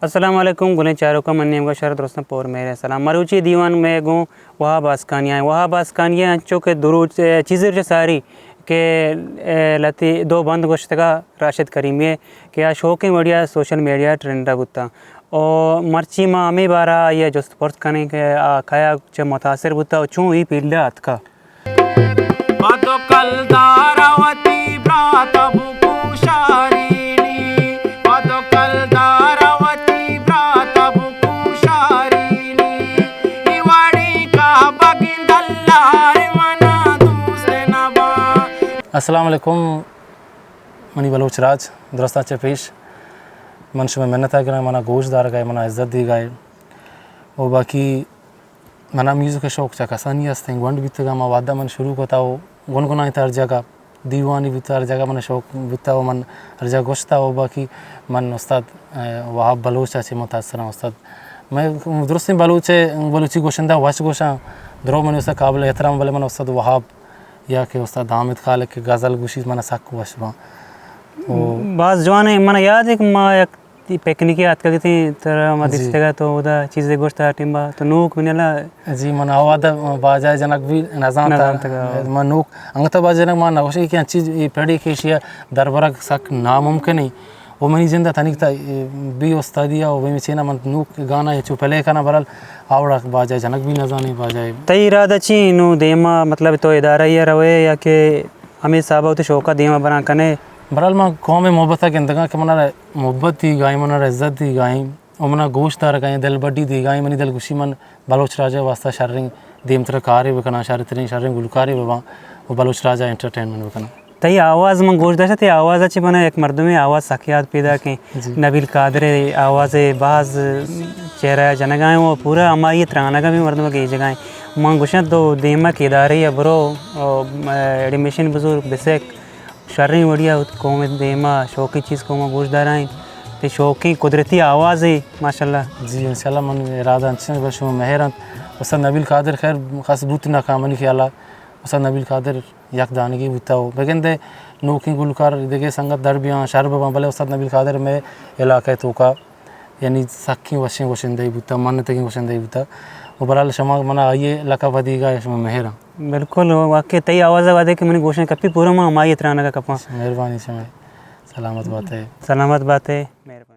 السلام علیکم گلیں چاروں کا منیم کا شرط رستم پور میرے سلام مروچی دیوان میں گوں وہاں باسکانیاں انچوں کے دروج چیزیں ساری کہ لتی دو بند گشتگا راشد کریمی کہ شوقیں وڑیا سوشل میڈیا ٹرینڈا بتا اور مرچی ماں ہمیں بارا یہ جست پرس کرنے کے کھایا چھ متاثر بتا چوں ہی پیڑا ہاتھ کا السلام علیکم منی بلوچ راج درستہ چے پیش منش میں محنت ہے منا گوشت دار گئے منا عزت دی گئے اور باقی منا میوزک کے شوق چا کسانی ہستیں گونڈ بیتے گا ما وعدہ من شروع کوتا ہو گنگنائی تا ہر جگہ دیوانی بیتا ہر جگہ من شوق بیتا ہو من ہر جگہ گوشتا ہو باقی من استاد وہاب بلوچ چے متاثر ہوں استاد میں درستی بلوچی گوشندہ واش گوشاں درو من استاد قابل احترام والے من استاد وہاب یا کہ استاد حامد خالق کے غزل گوشیز من سک وشبا بعض جوانے من یاد ہے کہ ما یک پیکنیکی آت کہتی تھی تر ما دیستے گا تو دا چیزیں گوشتا ٹیمبا تو نوک بنیلا جی من آواد باجائے جنک بھی نظام تا من نوک انگتا باجائے جنک ما نوشی کہ چیز پیڑی کیشیا دربرک سک ناممکن ہی وہ منی زندہ تنیک تا بھی استادیا وہ بھی چینا من نوک گانا یا چو پہلے کنا برال آوڑا باجائے جنک بھی نظامی باجائے تی ارادہ چی نو دیما مطلب تو ادارہ یہ روے یا کہ ہمیں صاحبہ تو شوقہ دیما بنا کنے برال ما قوم محبت ہے کہ اندگاں کہ منارا محبت دی گائیں منارا عزت دی گائیں اور منا گوشت دار گائیں دل بڑی دی گائیں منی دل گوشی من بلوچ راجہ واسطہ شررنگ دیم تر کاری بکنا شارترین شررنگ گلکاری ببا وہ بلوچ راجہ انٹرٹینمنٹ بکنا تی آواز من گوشت داشتا تی آواز اچھی بنا ایک مردمی آواز سکیات پیدا کہ نبیل قادر آواز بعض چہرہ جنگائیں وہ پورا ہماری ترانہ کا بھی مردمہ کی جگائیں من گوشت دو دیمہ کی ادارے یا برو ایڈمیشن بزرگ بسیک شرری وڑیا قوم دیمہ شوقی چیز قوم گوشت دارائیں تی شوقی قدرتی آواز ہے ماشاءاللہ جی انشاءاللہ من ارادہ انچن بشو مہران استاد نبیل قادر خیر خاص بوت نہ کامنی خیالہ استاد نبیل قادر یک دانگی بوتا ہو بگن دے نوکی گلکار دیکھے سنگت دربیاں شرب بلے استاد نبیل قادر میں علاقہ تو کا یعنی سکھی وشیں وشندہی بوتا منتگی وشندہی بوتا وہ برال شما منا آئیے لقب دی گا شما مہران بالکل واقعی تی آواز آوازے کہ منی گوشن کپی پورا ماں ہماری اترانا کا کپاں مہربانی شما سلامت بات ہے سلامت بات ہے مہربانی